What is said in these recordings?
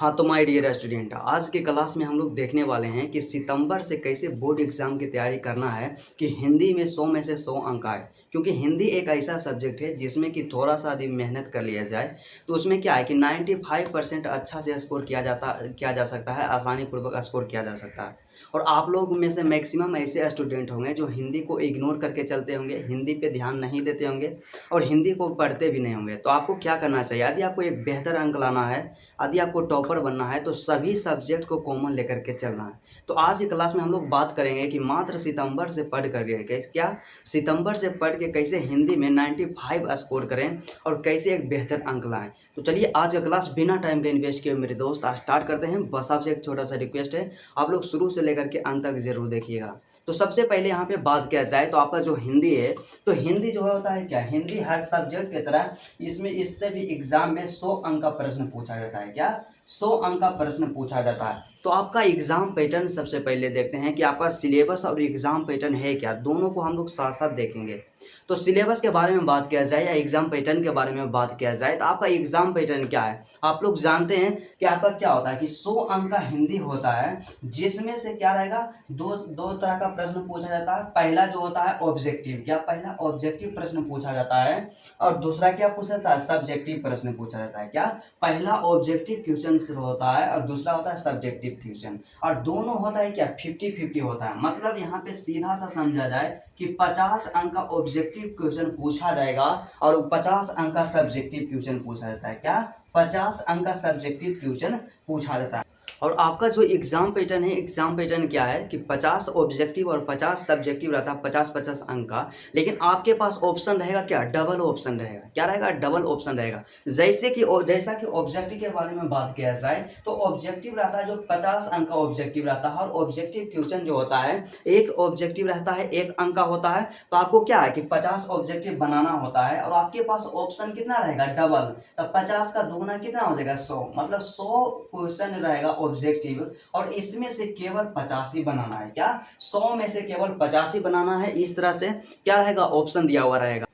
हाँ तो my dear student, आज के क्लास में हम लोग देखने वाले हैं कि सितंबर से कैसे बोर्ड एग्जाम की तैयारी करना है कि हिंदी में 100 में से 100 अंक आए। क्योंकि हिंदी एक ऐसा सब्जेक्ट है जिसमें कि थोड़ा सा यदि मेहनत कर लिया जाए तो उसमें क्या है कि 95% अच्छा से स्कोर किया जा सकता है, आसानी पूर्वक स्कोर किया जा सकता है। और आप लोग में से मैक्सिमम ऐसे स्टूडेंट होंगे जो हिंदी को इग्नोर करके चलते होंगे, हिंदी पे ध्यान नहीं देते होंगे और हिंदी को पढ़ते भी नहीं होंगे। तो आपको क्या करना चाहिए, यदि आपको एक बेहतर अंक लाना है, यदि आपको टॉपर बनना है तो सभी सब्जेक्ट को कॉमन लेकर के चलना है। तो आज की क्लास में हम लोग बात करेंगे कि मात्र सितंबर से पढ़ करके सितंबर से पढ़ के कैसे हिंदी में 95 स्कोर करें और कैसे एक बेहतर अंक लाएं। तो चलिए आज का क्लास बिना टाइम के इन्वेस्ट किए मेरे दोस्त आज स्टार्ट करते हैं। बस आपसे एक छोटा सा रिक्वेस्ट है, आप लोग शुरू से लेकर के अंत तक जरूर देखिएगा। तो सबसे पहले यहाँ पे बात किया जाए तो आपका जो हिंदी है, तो हिंदी जो होता है क्या, हिंदी हर सब्जेक्ट की तरह इसमें इससे भी एग्जाम में 100 अंक का प्रश्न पूछा जाता है। क्या 100 अंक का प्रश्न पूछा जाता है। तो आपका एग्जाम पैटर्न सबसे पहले देखते हैं कि आपका सिलेबस और एग्जाम पैटर्न है क्या, दोनों को हम लोग साथ साथ देखेंगे। तो सिलेबस के बारे में बात किया जाए या एग्जाम पैटर्न के बारे में बात किया जाए तो आपका एग्जाम पैटर्न क्या है। आप लोग जानते हैं कि आपका क्या होता है कि 100 अंक का हिंदी होता है, जिसमें से क्या रहेगा, दो दो तरह का प्रश्न पूछा जाता है। पहला जो होता है ऑब्जेक्टिव, क्या पहला ऑब्जेक्टिव प्रश्न पूछा जाता है और दूसरा क्या पूछा जाता है, सब्जेक्टिव प्रश्न पूछा जाता है। क्या पहला ऑब्जेक्टिव क्वेश्चन होता है और दूसरा होता है सब्जेक्टिव क्वेश्चन, और दोनों होता है क्या 50-50 होता है। मतलब यहाँ पे सीधा सा समझा जाए कि 50 अंक का ऑब्जेक्टिव क्वेश्चन पूछा जाएगा और 50 अंक का सब्जेक्टिव क्वेश्चन पूछा जाता है। क्या 50 अंक का सब्जेक्टिव क्वेश्चन पूछा जाता है। और आपका जो एग्जाम पैटर्न है, एग्जाम पैटर्न क्या है कि 50 ऑब्जेक्टिव और 50 सब्जेक्टिव रहता है, 50-50 अंक का। लेकिन आपके पास ऑप्शन रहेगा क्या, डबल ऑप्शन रहेगा। क्या रहेगा, डबल ऑप्शन रहेगा। जैसा कि ऑब्जेक्टिव के बारे में बात किया जाए तो ऑब्जेक्टिव रहता है जो 50 अंक का ऑब्जेक्टिव रहता है, और ऑब्जेक्टिव क्वेश्चन जो होता है एक ऑब्जेक्टिव रहता है, 1 अंक का होता है। तो आपको क्या है कि 50 ऑब्जेक्टिव बनाना होता है और आपके पास ऑप्शन कितना रहेगा, डबल। तब 50 का दुगना कितना हो जाएगा, 100। मतलब 100 क्वेश्चन रहेगा ऑब्जेक्टिव और इसमें से केवल 50 ही बनाना है। क्या 100 में से केवल 50 ही बनाना है। इस तरह से क्या रहेगा, ऑप्शन दिया हुआ रहेगा।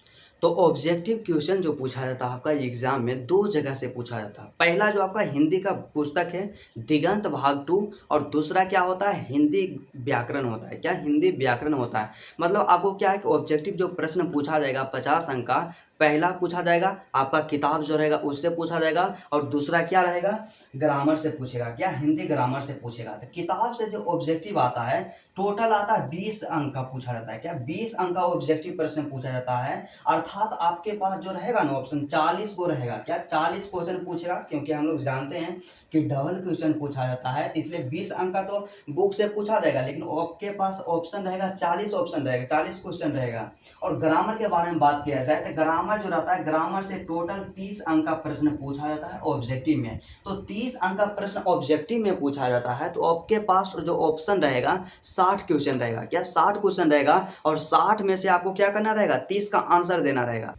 तो ऑब्जेक्टिव क्वेश्चन जो पूछा जाता है आपका एग्जाम में, दो जगह से पूछा जाता है। पहला जो आपका हिंदी का पुस्तक है दिगंत भाग 2, और दूसरा क्या होता है, हिंदी व्याकरण होता है। क्या हिंदी व्याकरण होता है। मतलब आपको क्या है कि ऑब्जेक्टिव जो प्रश्न पूछा जाएगा 50 अंक का, पहला पूछा जाएगा आपका किताब जो रहेगा उससे पूछा जाएगा, और दूसरा क्या रहेगा, ग्रामर से पूछेगा। क्या हिंदी ग्रामर से पूछेगा। तो किताब से जो ऑब्जेक्टिव आता है टोटल आता है 20 अंक का पूछा जाता है। क्या 20 अंक का ऑब्जेक्टिव प्रश्न पूछा जाता है, अर्थात आपके पास जो रहेगा ना ऑप्शन 40 को रहेगा। क्या 40 क्वेश्चन पूछेगा, क्योंकि हम लोग जानते हैं कि डबल क्वेश्चन पूछा जाता है, इसलिए 20 अंक का तो बुक से पूछा जाएगा, लेकिन आपके पास ऑप्शन रहेगा 40 ऑप्शन रहेगा, 40 क्वेश्चन रहेगा। और ग्रामर के बारे में बात किया जाए तो ग्रामर जो रहता है, ग्रामर से टोटल 30 अंक का प्रश्न पूछा जाता है ऑब्जेक्टिव में। तो 30 अंक का प्रश्न ऑब्जेक्टिव में पूछा जाता है, तो आपके पास जो ऑप्शन रहेगा 60 क्वेश्चन रहेगा। क्या 60 क्वेश्चन रहेगा, और 60 में से आपको क्या करना रहेगा, 30 का आंसर देना रहेगा।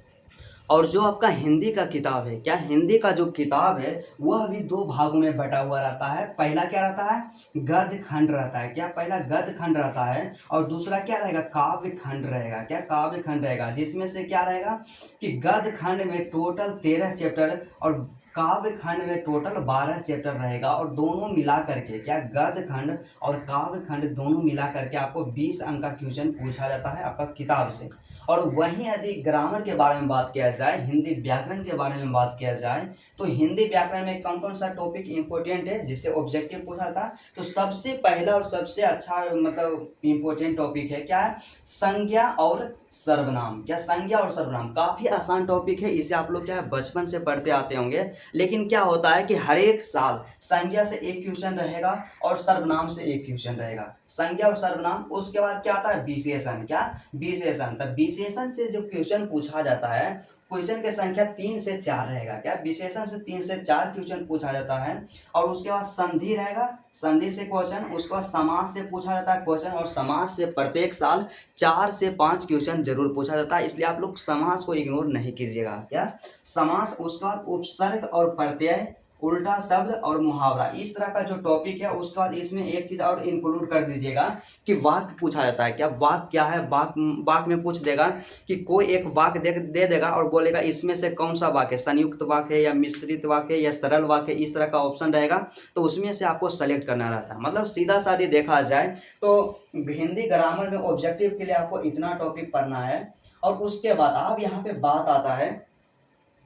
और जो आपका हिंदी का किताब है, क्या हिंदी का जो किताब है वह भी दो भागों में बटा हुआ रहता है। पहला क्या रहता है, गद्य खंड रहता है। क्या पहला गद्य खंड रहता है, और दूसरा क्या रहेगा, काव्य खंड रहेगा। क्या काव्य खंड रहेगा, जिसमें से क्या रहेगा कि गद्य खंड में टोटल 13 चैप्टर और काव्य खंड में टोटल 12 चैप्टर रहेगा। और दोनों मिला करके, क्या गद्य खंड और काव्य खंड दोनों मिला करके आपको 20 अंक का क्वेश्चन पूछा जाता है आपका किताब से। और वहीं यदि ग्रामर के बारे में बात किया जाए, हिंदी व्याकरण के बारे में बात किया जाए, तो हिंदी व्याकरण में कौन कौन सा टॉपिक इंपॉर्टेंट है जिससे ऑब्जेक्टिव पूछा था। तो सबसे पहला और सबसे अच्छा मतलब इंपॉर्टेंट टॉपिक है क्या है, संज्ञा और सर्वनाम। क्या संज्ञा और सर्वनाम काफी आसान टॉपिक है, इसे आप लोग क्या है बचपन से पढ़ते आते होंगे। लेकिन क्या होता है कि हर एक साल संज्ञा से एक क्वेश्चन रहेगा और सर्वनाम से एक क्वेश्चन रहेगा। संज्ञा और सर्वनाम, उसके बाद क्या आता है विशेषण। क्या विशेषण, तब विशेषण से जो क्वेश्चन पूछा जाता है, क्वेश्चन की संख्या 3 से 4 रहेगा। क्या विशेषण से 3 से 4 क्वेश्चन पूछा जाता है। और उसके बाद संधि रहेगा, संधि से क्वेश्चन, उसके बाद समास से पूछा जाता है क्वेश्चन, और समास से प्रत्येक साल 4 से 5 क्वेश्चन जरूर पूछा जाता है, इसलिए आप लोग समास को इग्नोर नहीं कीजिएगा। क्या समास, उसके बाद उपसर्ग और प्रत्यय, उल्टा शब्द और मुहावरा, इस तरह का जो टॉपिक है। उसके बाद इसमें एक चीज़ और इंक्लूड कर दीजिएगा कि वाक्य पूछा जाता है क्या, वाक्य क्या है, वाक्य में पूछ देगा कि कोई एक वाक्य दे देगा और बोलेगा इसमें से कौन सा वाक्य, संयुक्त वाक्य है या मिश्रित वाक्य या सरल वाक्य, इस तरह का ऑप्शन रहेगा। तो उसमें से आपको सेलेक्ट करना रहता है। मतलब सीधा साधी देखा जाए तो हिंदी ग्रामर में ऑब्जेक्टिव के लिए आपको इतना टॉपिक पढ़ना है। और उसके बाद अब यहाँ पे बात आता है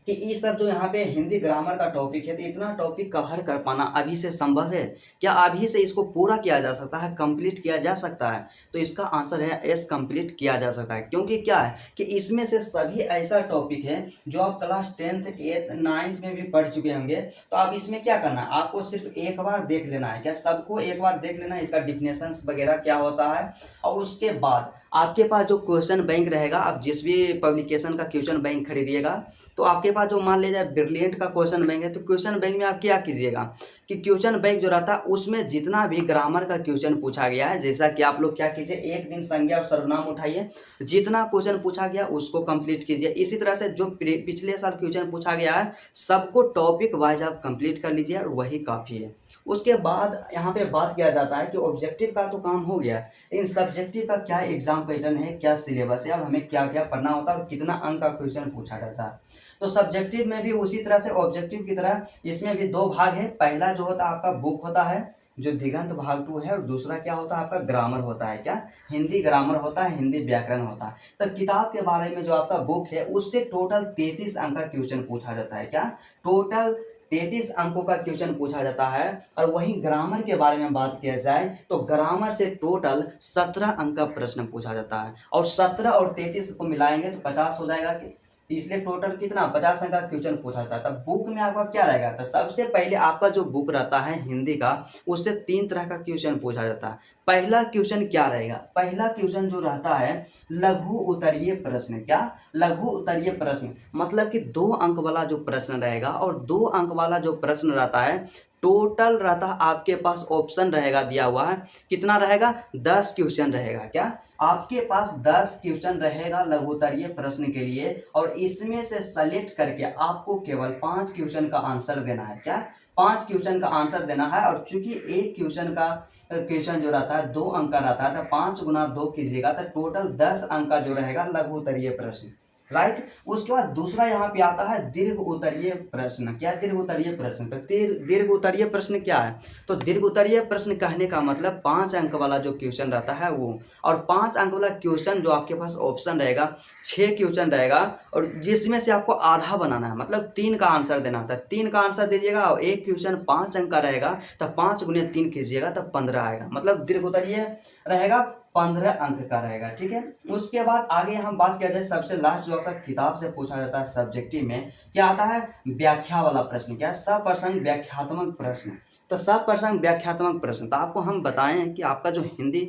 कि ये सब जो यहाँ पे हिंदी ग्रामर का टॉपिक है, तो इतना टॉपिक कवर कर पाना अभी से संभव है क्या, अभी से इसको पूरा किया जा सकता है, कंप्लीट किया जा सकता है? तो इसका आंसर है यस, कंप्लीट किया जा सकता है। क्योंकि क्या है कि इसमें से सभी ऐसा टॉपिक है जो आप क्लास 10th 8th 9th में भी पढ़ चुके होंगे। तो आप इसमें क्या करना है, आपको सिर्फ एक बार देख लेना है। क्या सबको एक बार देख लेना है, इसका डिफिनेशंस वगैरह क्या होता है। और उसके बाद आपके पास जो क्वेश्चन बैंक रहेगा, आप जिस भी पब्लिकेशन का क्वेश्चन बैंक खरीदिएगा, तो आपके पास जो मान लीजिए ब्रिलियंट का क्वेश्चन बैंक है, तो क्वेश्चन बैंक में आप क्या कीजिएगा कि क्वेश्चन बैंक जो रहता है उसमें जितना भी ग्रामर का क्वेश्चन पूछा गया है, जैसा कि आप लोग क्या कीजिए, एक दिन संज्ञा और सर्वनाम उठाइए, जितना क्वेश्चन पूछा गया उसको कंप्लीट कीजिए। इसी तरह से जो पिछले साल क्वेश्चन पूछा गया है सबको टॉपिक वाइज आप कंप्लीट कर लीजिए और वही काफ़ी है। उसके बाद यहाँ पे बात किया जाता है कि ऑब्जेक्टिव का तो काम हो गया, लेकिन सब्जेक्टिव का क्या एग्जाम पैटर्न है, क्या सिलेबस है, अब हमें क्या क्या पढ़ना होता है और कितना अंक का क्वेश्चन पूछा जाता है। तो सब्जेक्टिव में भी उसी तरह से ऑब्जेक्टिव की तरह इसमें भी दो भाग है। पहला जो होता है आपका बुक होता है जो दिगंत भाग 2 है, और दूसरा क्या होता है आपका ग्रामर होता है, क्या हिंदी ग्रामर होता है, हिंदी व्याकरण होता है। तो किताब के बारे में जो आपका बुक है उससे टोटल 33 अंक का क्वेश्चन पूछा जाता है। क्या टोटल 33 अंकों का क्वेश्चन पूछा जाता है। और वहीं ग्रामर के बारे में बात किया जाए तो ग्रामर से टोटल 17 अंक का प्रश्न पूछा जाता है। और 17 और 33 को मिलाएंगे तो 50 हो जाएगा कि, इसलिए टोटल कितना 50 अंक का क्वेश्चन पूछा जाता है। तब बुक में आपका क्या रहेगा, तो सबसे पहले आपका जो बुक रहता है हिंदी का, उससे 3 तरह का क्वेश्चन पूछा जाता है। पहला क्वेश्चन क्या रहेगा, पहला क्वेश्चन जो रहता है लघु उत्तरीय प्रश्न। क्या लघु उत्तरीय प्रश्न मतलब कि 2 अंक वाला जो प्रश्न रहेगा, और 2 अंक वाला जो प्रश्न रहता है टोटल रहता है आपके पास ऑप्शन रहेगा दिया हुआ है, कितना रहेगा 10 क्वेश्चन रहेगा। क्या आपके पास 10 क्वेश्चन रहेगा लघुत्तरीय प्रश्न के लिए, और इसमें से सेलेक्ट करके आपको केवल 5 क्वेश्चन का आंसर देना है। क्या 5 क्वेश्चन का आंसर देना है। और चूंकि एक क्वेश्चन जो रहता है 2 अंक का रहता है, तो 5 गुना 2 कीजिएगा तो टोटल 10 अंक का जो रहेगा लघु उत्तरीय प्रश्न, राइट। उसके बाद दूसरा यहाँ पे आता है दीर्घ उत्तरीय प्रश्न। क्या दीर्घ उत्तरीय प्रश्न, तो दीर्घ उत्तरीय प्रश्न क्या है, तो दीर्घ उत्तरीय प्रश्न कहने का मतलब 5 अंक वाला जो क्वेश्चन रहता है वो, और 5 अंक वाला क्वेश्चन जो आपके पास ऑप्शन रहेगा 6 क्वेश्चन रहेगा, और जिसमें से आपको आधा बनाना है, मतलब 3 का आंसर देना था, 3 का आंसर दीजिएगा। और एक क्वेश्चन 5 अंक का रहेगा, तब 5 गुने 3 कीजिएगा तब 15 आएगा, मतलब दीर्घ उत्तरीय रहेगा 15 अंक का रहेगा। ठीक है, उसके बाद आगे हम बात किया जाए, सबसे लास्ट जो आपका किताब से पूछा जाता है सब्जेक्टिव में, क्या आता है व्याख्या वाला प्रश्न। क्या सप्रसंग व्याख्यात्मक प्रश्न, तो सप्रसंग व्याख्यात्मक प्रश्न, तो आपको हम बताएं कि आपका जो हिंदी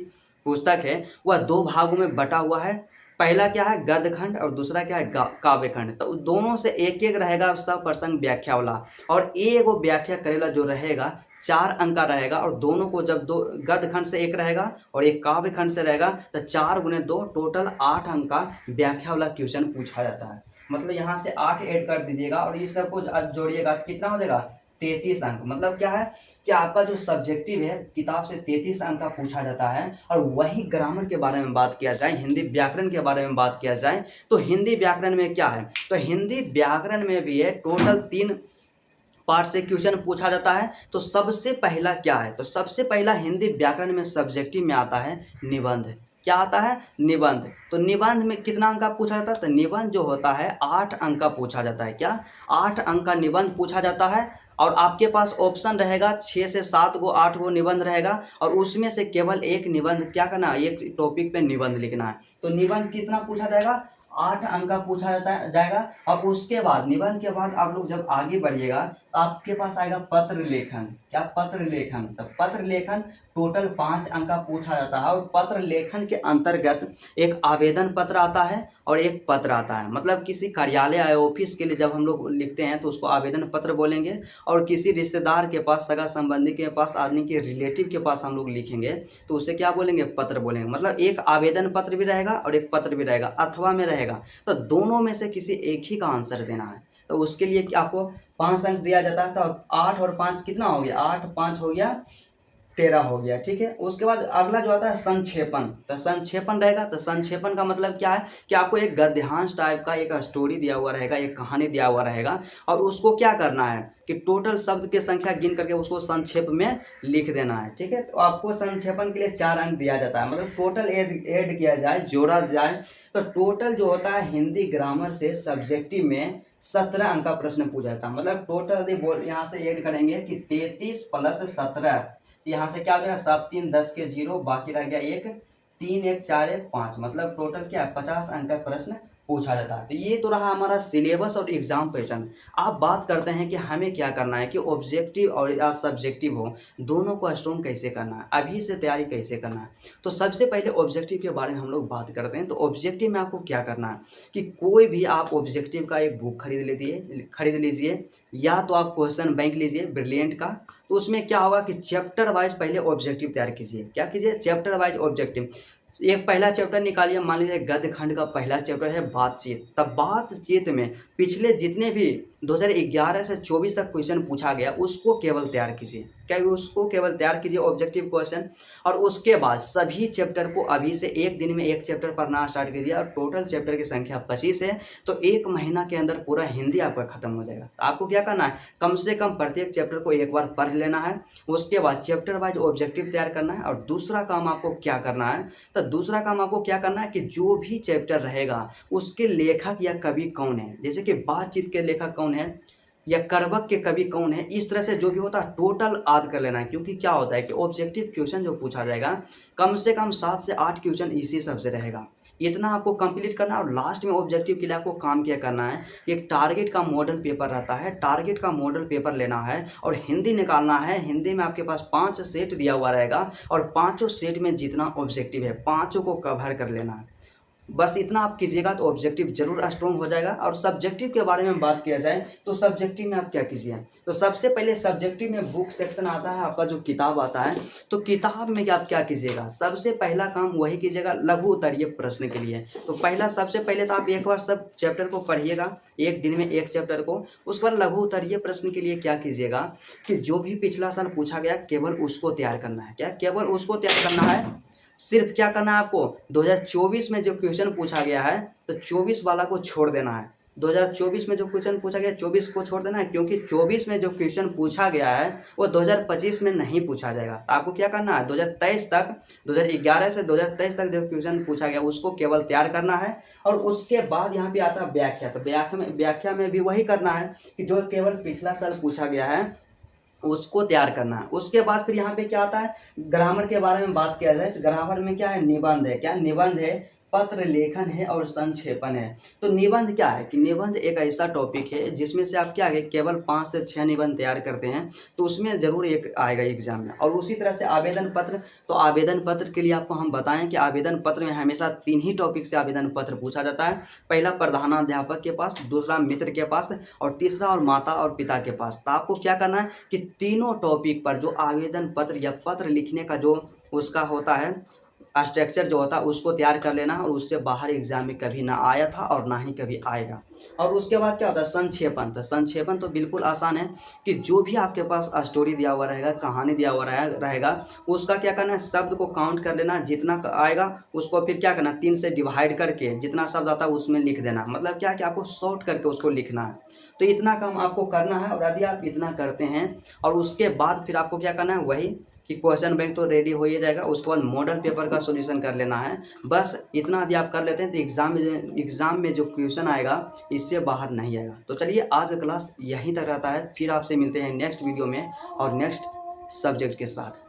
पुस्तक है वह 2 भागों में बटा हुआ है। पहला क्या है गद्य खंड और दूसरा क्या है काव्य खंड। तो दोनों से एक एक रहेगा सप्रसंग व्याख्या वाला, और एक वो व्याख्या करेला जो रहेगा 4 अंक का रहेगा। और दोनों को जब 2 गद्य खंड से एक रहेगा और एक काव्य खंड से रहेगा, तो 4 गुने 2 टोटल 8 अंक का व्याख्या वाला क्वेश्चन पूछा जाता है। मतलब यहाँ से 8 ऐड कर दीजिएगा और इस सबको जोड़िएगा, कितना हो जाएगा 33 अंक। मतलब क्या है कि आपका जो सब्जेक्टिव है किताब से 33 अंक का पूछा जाता है। और वही ग्रामर के बारे में बात किया जाए, हिंदी व्याकरण के बारे में बात किया जाए, तो हिंदी व्याकरण में क्या है, तो हिंदी व्याकरण में भी है टोटल 3 पार्ट से क्वेश्चन पूछा जाता है। तो सबसे पहला क्या है, तो सबसे पहला हिंदी व्याकरण में सब्जेक्टिव में आता है निबंध। क्या आता है निबंध। तो निबंध में कितना अंक का पूछा जाता है, तो निबंध जो होता है 8 अंक का पूछा जाता है। क्या 8 अंक का निबंध पूछा जाता है। और आपके पास ऑप्शन रहेगा 6 से 7 गो 8 गो निबंध रहेगा, और उसमें से केवल एक निबंध क्या करना है, एक टॉपिक पे निबंध लिखना है। तो निबंध कितना पूछा जाएगा 8 अंक का पूछा जाएगा। और उसके बाद निबंध के बाद आप लोग जब आगे बढ़िएगा तो आपके पास आएगा पत्र लेखन। क्या पत्र लेखन, तो पत्र लेखन टोटल 5 अंक का पूछा जाता है। और पत्र लेखन के अंतर्गत एक आवेदन पत्र आता है और एक पत्र आता है। मतलब किसी कार्यालय या ऑफिस के लिए जब हम लोग लिखते हैं तो उसको आवेदन पत्र बोलेंगे, और किसी रिश्तेदार के पास, सगा संबंधी के पास, आदमी के रिलेटिव के पास हम लोग लिखेंगे तो उसे क्या बोलेंगे, पत्र बोलेंगे। मतलब एक आवेदन पत्र भी रहेगा और एक पत्र भी रहेगा, अथवा में रहेगा। तो दोनों में से किसी एक ही का आंसर देना है। तो उसके लिए आपको 5 अंक दिया जाता है, तो 8 और 5 कितना हो गया, 8 5 हो गया 13 हो गया, ठीक है। उसके बाद अगला जो आता है संक्षेपण, तो संक्षेपण रहेगा, तो संक्षेपण का मतलब क्या है कि आपको एक गद्यांश टाइप का एक स्टोरी दिया हुआ रहेगा, एक कहानी दिया हुआ रहेगा, और उसको क्या करना है कि टोटल शब्द की संख्या गिन करके उसको संक्षेप में लिख देना है, ठीक है। तो आपको संक्षेपण के लिए 4 अंक दिया जाता है, मतलब टोटल ऐड किया जाए, जोड़ा जाए, तो टोटल जो होता है हिंदी ग्रामर से सब्जेक्टिव में 17 अंक का प्रश्न पूछा जाता है। मतलब टोटल यदि बोल यहाँ से ऐड करेंगे कि 33 प्लस 17, यहाँ से क्या हो गया 7 3 10 के 0, बाकी रह गया 1 3 1 4 1 5, मतलब टोटल क्या है 50 अंक का प्रश्न पूछा जाता है। तो ये तो रहा हमारा सिलेबस और एग्जाम पैटर्न। आप बात करते हैं कि हमें क्या करना है कि ऑब्जेक्टिव और या सब्जेक्टिव हो, दोनों को स्ट्रॉन्ग कैसे करना है, अभी से तैयारी कैसे करना है। तो सबसे पहले ऑब्जेक्टिव के बारे में हम लोग बात करते हैं। तो ऑब्जेक्टिव में आपको क्या करना है कि कोई भी आप ऑब्जेक्टिव का एक बुक खरीद लीजिए, या तो आप क्वेश्चन बैंक लीजिए ब्रिलियंट का। तो उसमें क्या होगा कि चैप्टर वाइज पहले ऑब्जेक्टिव तैयार कीजिए। क्या कीजिए, चैप्टर वाइज ऑब्जेक्टिव। एक पहला चैप्टर निकालिए, मान लीजिए गद्य खंड का पहला चैप्टर है बातचीत। तब बातचीत में पिछले जितने भी 2011 से 24 तक क्वेश्चन पूछा गया उसको केवल तैयार कीजिए। क्या उसको केवल तैयार कीजिए ऑब्जेक्टिव क्वेश्चन, और उसके बाद सभी चैप्टर को अभी से एक दिन में एक चैप्टर पढ़ना स्टार्ट कीजिए। और टोटल चैप्टर की संख्या 25 है, तो एक महीना के अंदर पूरा हिंदी आपका खत्म हो जाएगा। तो आपको क्या करना है, कम से कम प्रत्येक चैप्टर को एक बार पढ़ लेना है, उसके बाद चैप्टर वाइज ऑब्जेक्टिव तैयार करना है। और दूसरा काम आपको क्या करना है, तो दूसरा काम आपको क्या करना है कि जो भी चैप्टर रहेगा उसके लेखक या कवि कौन है, जैसे कि बातचीत के लेखक कौन है या करवक के कवि कौन है, इस तरह से जो भी होता है टोटल याद कर लेना है। क्योंकि क्या होता है कि ऑब्जेक्टिव क्वेश्चन जो पूछा जाएगा कम से कम 7 से 8 क्वेश्चन इसी सब से रहेगा, इतना आपको कंप्लीट करना है। और लास्ट में ऑब्जेक्टिव के लिए आपको काम क्या करना है, एक टारगेट का मॉडल पेपर रहता है, टारगेट का मॉडल पेपर लेना है और हिंदी निकालना है। हिंदी में आपके पास 5 सेट दिया हुआ रहेगा, और पाँचों सेट में जितना ऑब्जेक्टिव है पाँचों को कवर कर लेना है। बस इतना आप कीजिएगा तो ऑब्जेक्टिव जरूर स्ट्रॉन्ग हो जाएगा। और सब्जेक्टिव के बारे में बात किया जाए तो सब्जेक्टिव में आप क्या कीजिए, तो सबसे पहले सब्जेक्टिव में बुक सेक्शन आता है, आपका जो किताब आता है, तो किताब में आप क्या कीजिएगा, सबसे पहला काम वही कीजिएगा लघु उत्तरीय प्रश्न के लिए। तो पहला सबसे पहले तो आप एक बार सब चैप्टर को पढ़िएगा, एक दिन में एक चैप्टर को। उसके बाद लघु उत्तरीय प्रश्न के लिए क्या कीजिएगा कि जो भी पिछला साल पूछा गया केवल उसको तैयार करना है। क्या, केवल उसको तैयार करना है। सिर्फ क्या करना है आपको, 2024 में जो क्वेश्चन पूछा गया है तो 24 वाला को छोड़ देना है। 2024 में जो क्वेश्चन पूछा गया 24 को छोड़ देना है, क्योंकि 24 में जो क्वेश्चन पूछा गया है वो 2025 में नहीं पूछा जाएगा। तो आपको क्या करना है, 2023 तक, 2011 से 2023 तक जो क्वेश्चन पूछा गया उसको केवल तैयार करना है। और उसके बाद यहाँ पे आता है व्याख्या। तो व्याख्या में भी वही करना है कि जो केवल पिछला साल पूछा गया है उसको तैयार करना है। उसके बाद फिर यहाँ पे क्या आता है, ग्रामर के बारे में बात किया जाए तो ग्रामर में क्या है, निबंध है। क्या, निबंध है, पत्र लेखन है और संक्षेपण है। तो निबंध क्या है कि निबंध एक ऐसा टॉपिक है जिसमें से आप क्या है केवल 5 से 6 निबंध तैयार करते हैं, तो उसमें जरूर एक आएगा एग्जाम में। और उसी तरह से आवेदन पत्र, तो आवेदन पत्र के लिए आपको हम बताएं कि आवेदन पत्र में हमेशा 3 ही टॉपिक से आवेदन पत्र पूछा जाता है। पहला प्रधानाध्यापक के पास, दूसरा मित्र के पास, और तीसरा और माता और पिता के पास। तो आपको क्या करना है कि तीनों टॉपिक पर जो आवेदन पत्र या पत्र लिखने का जो उसका होता है स्ट्रक्चर जो होता है उसको तैयार कर लेना। और उससे बाहर एग्जाम में कभी ना आया था और ना ही कभी आएगा। और उसके बाद क्या होता है, संक्षेपण। तो संक्षेपण तो बिल्कुल आसान है कि जो भी आपके पास स्टोरी दिया हुआ रहेगा, कहानी दिया हुआ रहेगा, उसका क्या करना है, शब्द को काउंट कर लेना, जितना आएगा उसको फिर क्या करना, 3 से डिवाइड करके जितना शब्द आता है उसमें लिख देना। मतलब क्या कि आपको शॉर्ट करके उसको लिखना है। तो इतना काम आपको करना है। और यदि आप इतना करते हैं और उसके बाद फिर आपको क्या करना है, वही कि क्वेश्चन बैंक तो रेडी हो ही जाएगा। उसके बाद मॉडल पेपर का सॉल्यूशन कर लेना है। बस इतना यदि आप कर लेते हैं तो एग्ज़ाम में जो क्वेश्चन आएगा इससे बाहर नहीं आएगा। तो चलिए आज का क्लास यहीं तक रहता है, फिर आपसे मिलते हैं नेक्स्ट वीडियो में और नेक्स्ट सब्जेक्ट के साथ।